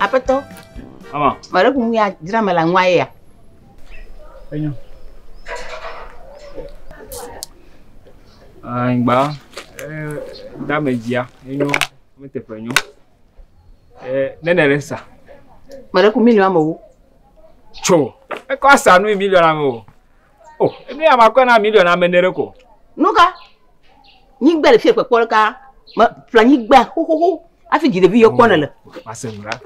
Apa tu? Ama. Baru punya drama lang waya. Ayo. Anh ba. Da media. Ayo. Mete penyo. Nene resa. Baru ku milion mo. Cho. Ko asa no million amo. Oh, emi ama ko na million amenere ko. Nuka. Ni gba le fi pe polka. Ma plan ni gba ho. Afi jide bi yo kona le. Masemra.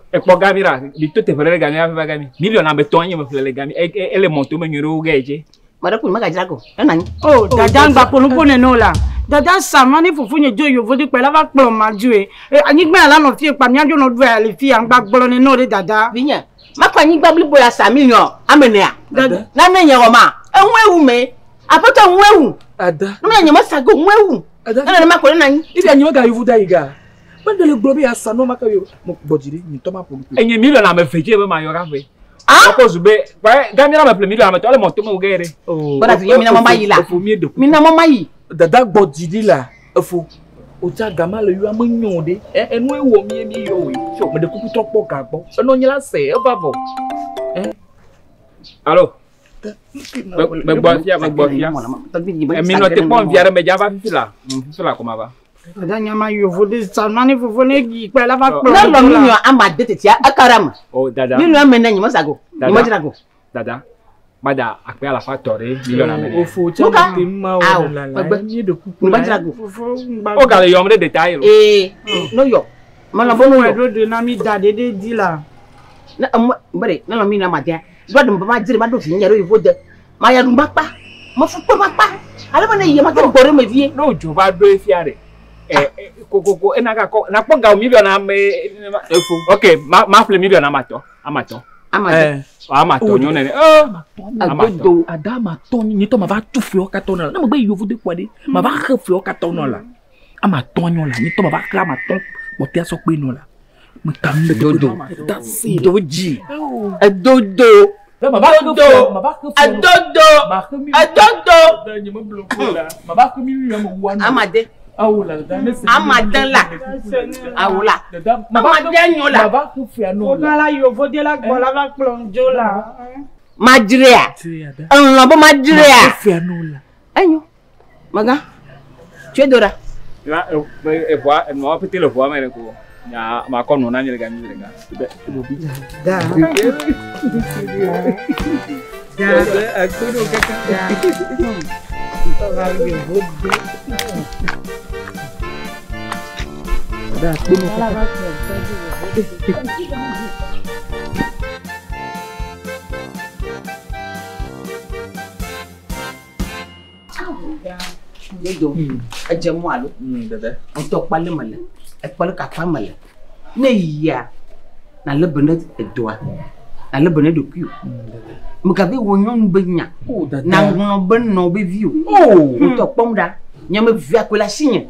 Ekpo gamira, di to te fere gami afa gami. Million na beton yin me fere gami. Ele monto me nyoro geje. Baru ku maga jira ko. Nani? Oh, dadan gba polopone no la. Dadan samani fufu nye jo yo vodi pe la va plo maju e. Anyi gba la no fi pa mi ajo no do ale fi an gba gbolo ni no de dada. Binya. Ma kwa ni gba bli boya 3 million amene a. Na na nya wo ma. Enwewu me. Apoto enwewu. Ada. Na nya ma sago enwewu. Na na ma ko na ni. Ibi anyi ga yivu da iga. Mandele globe ya sano maka yo mo bojiri ni to ma polu. Enye million na me feje be ma yo ka fe. Ah, ko zube. Kwa gamira me ple million na me to le monto me ugere. Oh. Bora fi mi na mama yi la. Mi na mama yi. Dada bojiri la. Efo. Oja gama le yo amanyo de. Enu ewo mi yo we. So me de kuku to po ka gbo. Eno nyila se e babo. Allo. Me gbo fia. Mi no te pon viare me java fila. Fila kuma ba. Dadan nyama yo vodi samani fufu ne gi pe la va plo. Na lo million amade tetia akaram. Oh, dada. Million amene ni ma sago. Ni ma jira ko. Dada. Mada akpe ala factory million amene. Ofo cha te ma o la la. Ni de kuku. Ni ma jira ko. O gale yo mre detail. No yo. Mala bonu we do na mi da de di la. Na bare na lo mi na ma dia. Do do ma jira ma do fi nyaro ifo de. Ma ya rumba pa. Ma fu pa pa. Ala ma na ye ma ko gore me vie. No jo ba do fiare. Koko enaka ko na ponga million na me efo. Okay, ma ple million amato. Amato nyo nene. Amato ada mato ni to ma va tu fio ka tona. Na mo gbe yo vode kwade. Ma va khe fio ka tona la. Amato nyo la ni to ma va kla mato. Mo ti aso pe no la. Mo tam de dodo. That's doji. Dodo. Ma va khe Adodo. Ni mo bloko la. Ma va khe mi mo wan. Amade. Awula Amadan la. Awula. Amadan yo la. Baba ku fi anu la. Ogala yo vodi la gbo la va plonjo la. Madrea. Enlo bo madrea. Fi anu la. Enyo. Maga. Tu es Dora. La e voa no petit le voa mere ko. Ya ma ko no na nyere ga. Da. Da akuno kaka. Ogala yo vodi. Da akuno La va plonjo. Yedo. Ajemu alo. Dada. Onto pale male. E pale ka pa male. Ne ya. Na lebene edoa. Na lebene doku. Mukabe wonyon benya. Oh dada. Na no ben no be view. Oh. Onto pomda. Nyame via ko la sinye.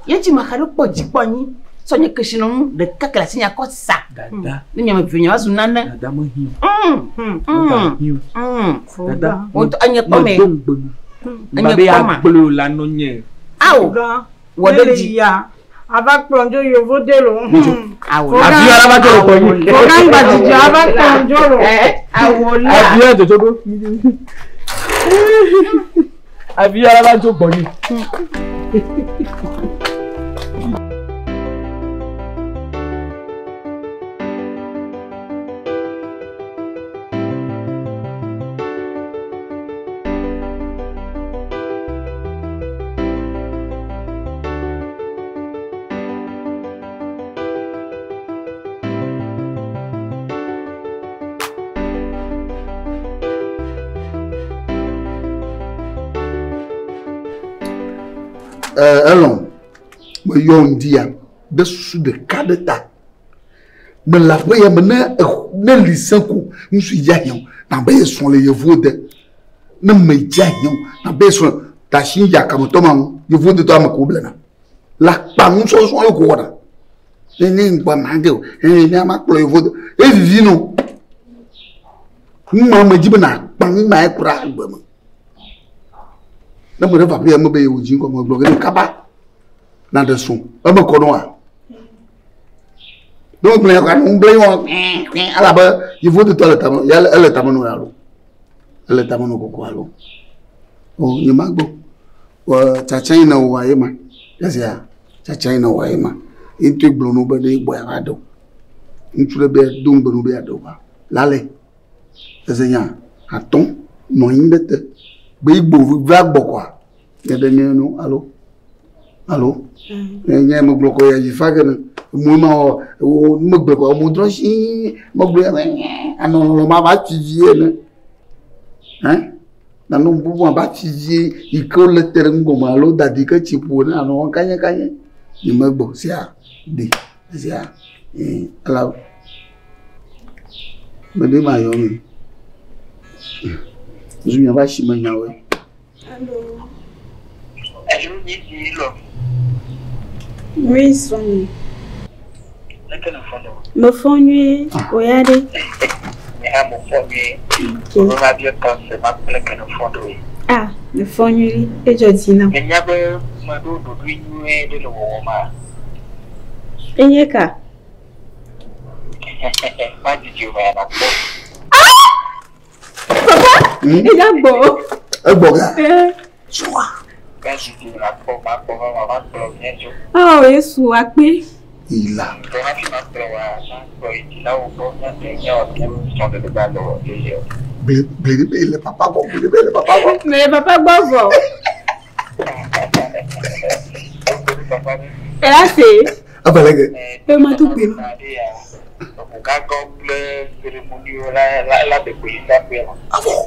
Yeji makaro poji poni. Sonye keshino de kakala sinya ko sa. Dada. Ni nyame vinya azunana. Dada mo hiu. Dada. Onto anye pome. Mbabe ya gbolo la no nye. Awo. Wadeji ya. Ava plonjo yo vodi lo. Awo. Abi ara ba joro ko yi. Oganga diji ava plonjo lo. Awo la. Abi ara jojo. Abi ara ba jo gbo yi. Allons, me yon dia de sous de cadeta. Me la voye me ne lisenku, nous suis yayon, na baye son les vode. ne me djanyo na beso ta shinja kama toma you vote to am ko blana la pa mu so so ko wada ni ngba mangeo ni ama klo you vote e vivi no ma jibna pa ma e kura ngba ma na mo refa pe mo be oji ko mo gbo kaba na de so e mo ko no a donc me ka no ble won ala ba you vote to la tamo ya ele tamo no alo ele tamo no ko alo o ni magbo wa chachaina wa yema yasia chachaina wa yema into gblono be de boy ado into be dum be no be ado ba lale ezenya aton no indete be igbo va gbokwa de de no alo alo nya mo bloko ya jifaga mo ma o mo gbe ko mo droshi mo gbe ano ma ba tijie ne hein na no bubu ba tijie ikole terengo malo dadi ka chipu na no kanye ni magbo sia de sia ala bebe ma yo mi zunya ba shi manya we Allô, ni lo. Oui, Sonia. Me fonnuer, regardez. Me fonnuer. On va bien penser, ma plaque no fondo. Ah, me fonnuer et je dis non. Me nyabe ma do duinwe de lo ma. Enyeka. Ma di ju ma na ko. Papa, il a beau. Boga. Soa. Kasi di na ko ma ko nyejo. Ah, Yesu akpe. Ila. Blé, papa bon, blé, papa bon. Mais papa bon. Et là c'est. Ah bah les m'a tout payé. Ah bon.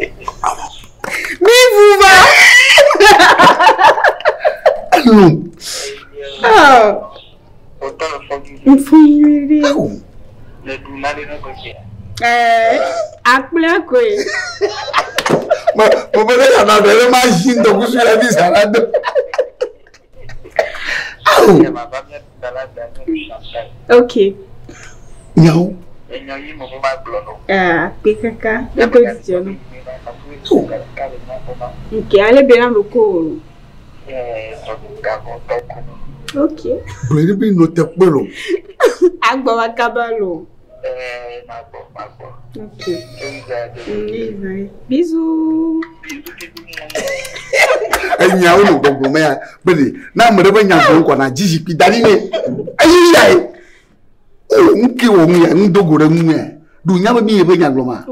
Mais vous va. Non. Ah. Il faut y aller. Quoi. Ma belle ya na belle machine donc je la vie salade. OK. Nyao. Ah, pikaka. OK, allez bien le cours. OK. Blé bi no te pelo. Agba wa kabalo. Ma OK. Bisous. Nyao no gbogbo me ya bele na mre ba nyao ko na jiji pi dali ne. Ayi yai. O nki wo mu ya ndogore mu ya. Du nya ba mi ye ba nyao ma.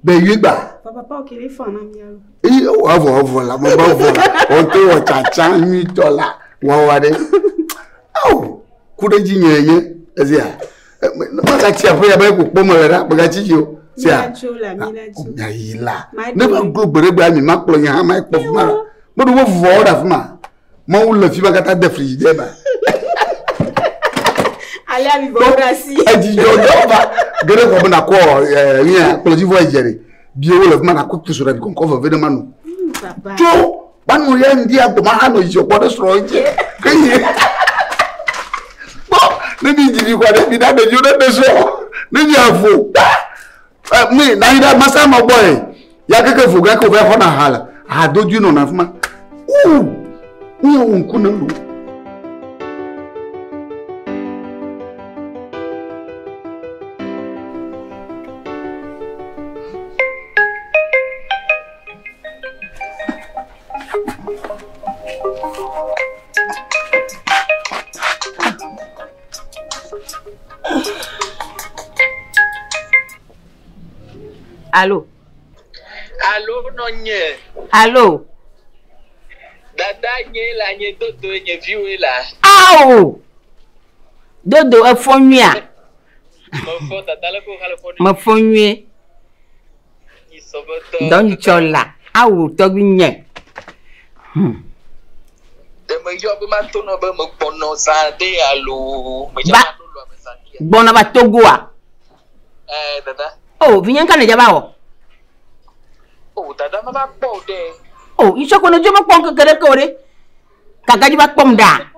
Be yegba. Papa OK le fan na mi alo. Avo la mo ba vo la. O te o chacha mi tola. Wa wa de. Au. Kude jinyenye. Ezia. Maka tia fo ya ba ko pomo ra ba chi yo. Sia. Ya ila. Never go berebe mi maklo nya ha mai pof ma. Mo do vo da fuma. Mo wo le fi ba kata de frigidaire ba. Allez à vivre-ci. Aji jo do ba. Gere ko na ko nya ko ji vo ejere. Bi wo le fuma na ko tusura bi kon ko vo vedema no. Papa. Jo, ban mo ya ndi agbo ma ha no ji ko do soro je. Kenye. Ne bi ji ko de bi da de jo de so. Ne bi afo. Me na ida masa mo boy. Ya keke fo ga ko fe ho na hala. A doju no na fuma. Ni o nku na lu. Allô? Allô, nonye. Allô? Dada nye la nye dodo nye viwe la. Aou! Dodo e fonua. Mofo tata le ko halefoni. Ma fonue. Ni soboto. Don chola. Aou togi nye. De me yo be ma tono be me pono sa de alo. Me Ba. jama no lo me sa kia. Bona ba togo a. Dada. Oh, vinyan kana jaba o. Oh, dada ma ba po de. Oh, iso kono jomo pon kere kore. Kagaji ba pom da.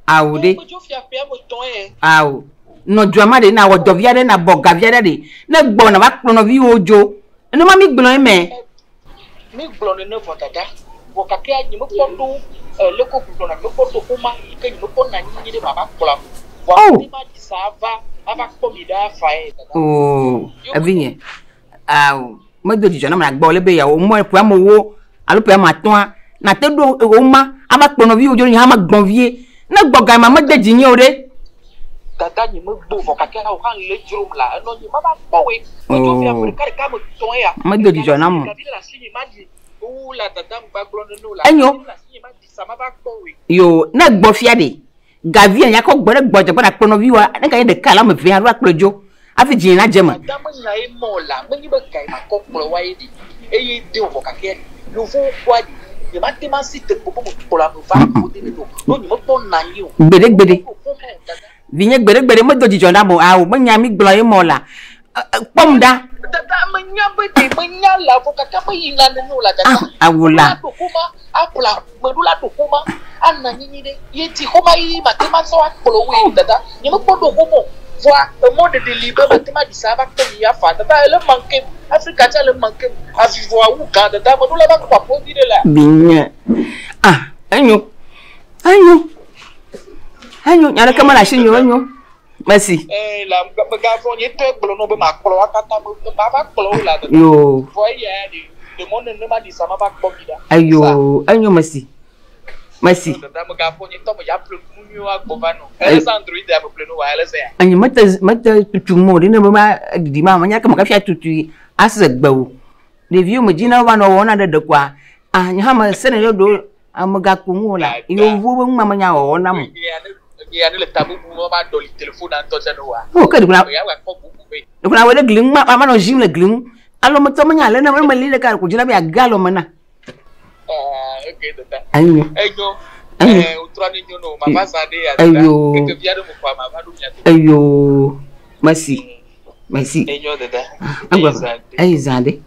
Awu de. Mo jo fi ape mo ton e. Awu. No joma de na wo dovia de na boga via de. Na gbo na ba klono vi ojo. No ma mi gbon me. Mi gbon ne vo dada. Wo ka ke anyi mo po do le ko gbon na mo po do ko ma ke ni mo po na nyi de baba kula. Wa ti ma di sava ava ko mi da fa e dada. Oh, avinye. Awu. Mo do di jona na gbo le be ya o mo po mo wo. Alo pe ma ton na te do o ma aba klono vi ojo ni ha ma gbon vie. Na gboga ma mo de jinye ore. Dada ni mo gbo vo ka ke ha o kan le jrom la. No ni ma ba po we. Mo jo fi ape ka mo ton ya. Mo do di jona mo. La dada mba glon no la. Enyo. Yo, na gbo fia de. Gavien ya ko gbore gbojo pa na pono viwa. Na ka de kala me fi aru aklojo. Afi jin na jema. Dada mo na e mo la. Mo ni be kai ma ko klo wa yi. E yi de o ka ke. No fo kwa di. E ma te ma si te popo mo pola mo va ko de no. No ni mo ton na yi o. Gbede. Vinye gbede mo do jona mo awu. Mo nya mi gbo e mo la. Pom da. Dada menyambe de menyala fo kaka mayina no la dada. Awula. Kuma apula medula to kuma anna nyinyi de yeti kuma yi matema so akpolo we dada. Ni mo podo kuma voa e mo de libe matema di saba ko ya fa dada ele manke Africa ta le manke avivo awu ka dada medula ba ko po di de la. Binya. Enyo. Nyara kama na shinyo enyo. Merci. La mga fo ni te gbolo no be makolo akata mo baba kolo la. Yo. Fo ya de mo ne ma di sama ba ko bida. Ayo, merci. Da mga fo ni to mo ya plu munyo agbovano. Ele Android ya plu no wa ele se ya. Anyi mata tutumo de ne ma di ma nya ka maka fia tutu asegbawo. De viu mo jina wa no wona de kwa. Anya ha ma sene do amaga kunula. Yo vuo mo ma nya wona mo. Ya ne le tabu mo ba do telephone an to no wa. Oh, ka duguna. Ya wa ko bu be. Duguna wa de gling ma no jim le gling. Alo mo to ma nya le na ma le ka ko jina be agalo mana. Okay dada. Ayo. Utra ni nyono ma ba sa de ya. Ayo. Ke biado mo kwa ma ba do nya. Ayo. Merci. Ayo dada. Ayo zade.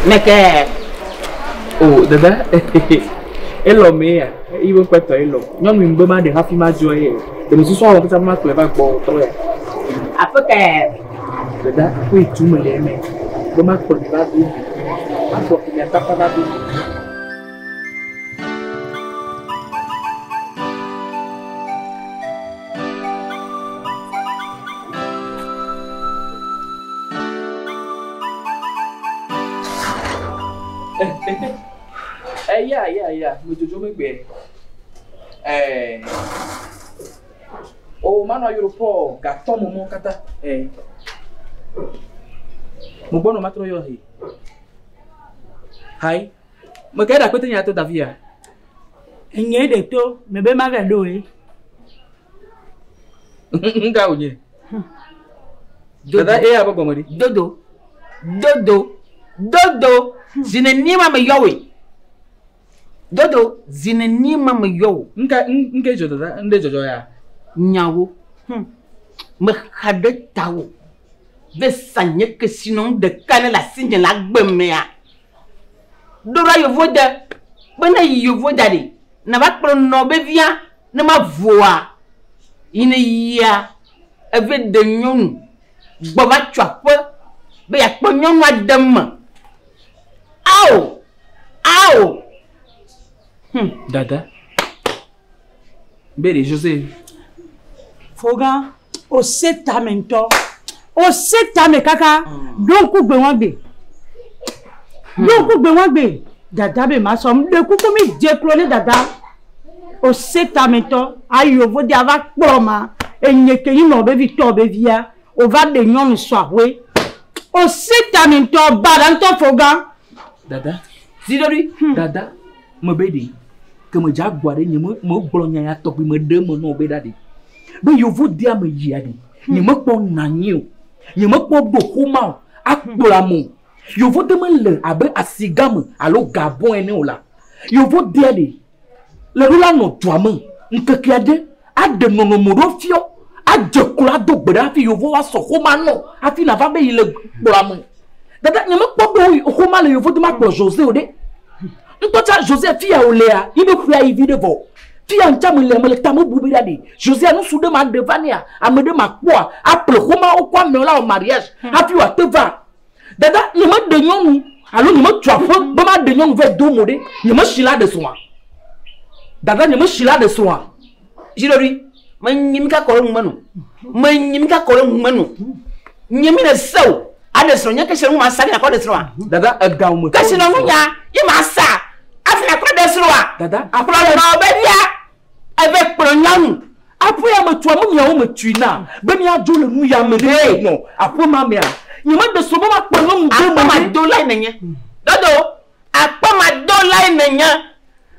Meke. Oh, dada. Elo me ya. Ibo kweto elo. Nyonu mbe ma de hafi ma jo ye. De mi so awon peta ma kle ba gbo to ya. Afeke. Dada, ko itumo le me. Bo ma ko ba bi. Aso ki ya tapa ba bi. Yeah. Mo jojo me gbe. O mano Europe ga to mo kata. Mo bono matro yo hi. Hai. Mo ka da kwete nya to Davia. Enye de to me be ma ga do e. Nga onye. Dada aba gomori. Dodo. Zine nima me yowe. Dodo zine nima me yowe. Nke jodo nde jojo ya. Nyawo. Me khade tawo. Ve sanye ke sinon de kane la sinje la gbeme ya. Dora yo voda. Bana yo voda de. Na ba pro no be via na ma voa. Ine ya. Eve de nyonu. Gbo ba twa be ya po nyonu adem. Au! Dada. Bere José. Foga, o seta mento. O seta me kaka. Don ku gbe won gbe. Dada be ma so de ku ko mi je kro le dada. O seta meto ayo vo dia va kpoma enyeke yi no be vi to be via o va de nyonu soawe o seta meto bada nto foga Dada. Sidori. Dada. Me bedi. Que me jaguare ni me blonya ya to bi me de me no be dadi. Be yo vo dia me yiade. Ni me pon nanyo. Ni me pon do homa akpola mo. Yo vo de me le abe asigam alo gabon ene ola. Yo vo dia de. Le rula no toame. Nkekiade ade no no modofio. Ade kula do gbera fi yo vo wa so homa no. Afi na va be ile gbola mo. Dada ni me pon do homa le yo vo de ma klo José ode. Ntocha José fia olea, ibe fia ivide vo. Fia nchamu le mele tamu bubira di. José no sude ma devania, amede ma kwa, aple homa o kwa meola au mariage. Hafi wa teva. Dada ni me de nyonu, alo ni me twafo, ba ma de nyonu ve do mode, ni me shila de soa. Dada ni me shila de soa. Jidori, manyimika kolo ngmanu. Manyimika kolo ngmanu. Nyimina so. Ade so nya kese ngma sari na ko de so. Dada agaw me. Kese no nya, yi ma sa. Afina ko de so a. Dada apro na obia. Avec pronyan. Après ya me twa mu nya o me twina. Be mi ajo le nu ya me de no. Après ma me a. Ni ma de so ma pa no mu Apa ma do lai nanya. Dodo, apa ma do lai nanya.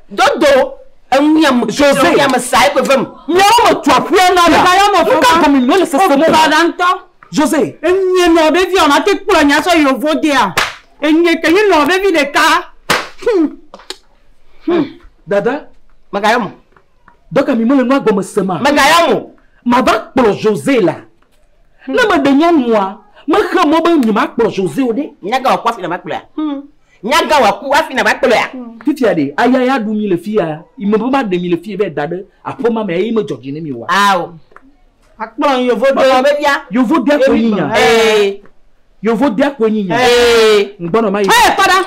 Dodo, enya mu José ya ma sai ko fam. Nya o me twa après na la. Ka ya mo fo ka mi no le se se mo. bada nto José, enye no be vi ona te kpolo nya so yo vo dia enye ke yi no be vi de ka Dada, Magayamu. donc mi mo le no agbo me sema. Magayamu. Ma va pro José là. Na ma de nya moi. Ma kha mo ba ni ma pro José ode. Nyaga wa kwa fina makula. Nyaga wa kwa fina makula ya. Titi ade, aya ya du mi le fia. I me ba de mi le fia be dade. Apo ma me yi me George ni mi wa. Aw. akpolo yo vo Bo do be bia. Yo vo dia ko nyinya. Yo vo dia ko nyinya. Ngbono ma yi. pada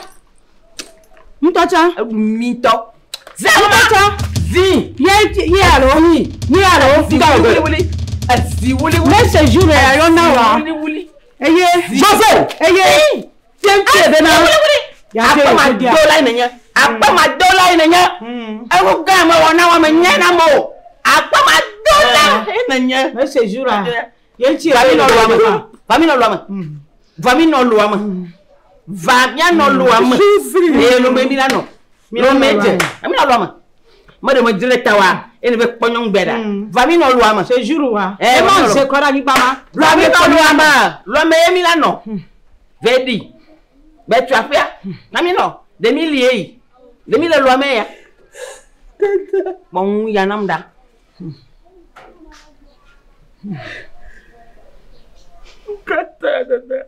ntocha Minto. ntocha Zi. ye alo Wuli wuli. Zi wuli wuli. me se jure ayo na wa Wuli wuli. eye José, eye tientie de na ya Apa ma dia do lai nanya. Apa ma do lai nanya. Aku ga ma wana wa menyana mo. Apa ma do lai nanya. me se jure ye ti Vami no luama. Vami no luama. Vami no luama. Vamia no luama. Lo me mi no. Lo meje. Ami no luama. Mode mo director wa ene be ponyong beda. Vami no luama. se jure wa Eh, e no, ma no. se kora ni bama Vami no luama. Lo me mi no. Vedi. Betu afia. Nami no. Demi liei. Demi le luama ya. Bon ya namda. kata dada.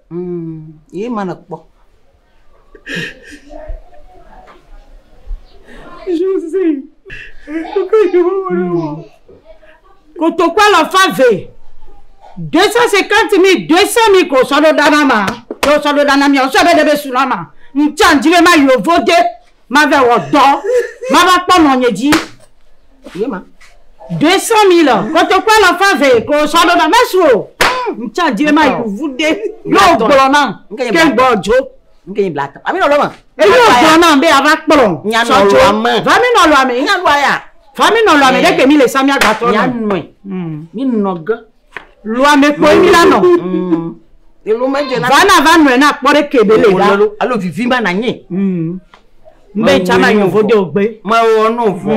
Ye mana kpo. José. koto kwa la fave 250 000 200 000 ko solo danama yo solo danami o so be de be sulama nchanjire ma yo vode ma ve wo do ma ba po mo nyeji Ye ma. 200 000 koto kwa la fave ko solo da meso nchanjire ma yo vode yo gboro na ke gbojo Ngenyi blata. Ami no luama. e yo gboro na be aba kporo Nya no luama. va mi no lo ame Nya luaya. fami no lo ame de ke mi le samia gato Nya no noi. Mi noga. lo ame ko mi la no Elo meje na. vana va no na pore kebele da Alo vivi ma na nyi. mbe chama yo vode ogbe Ma wo no fo.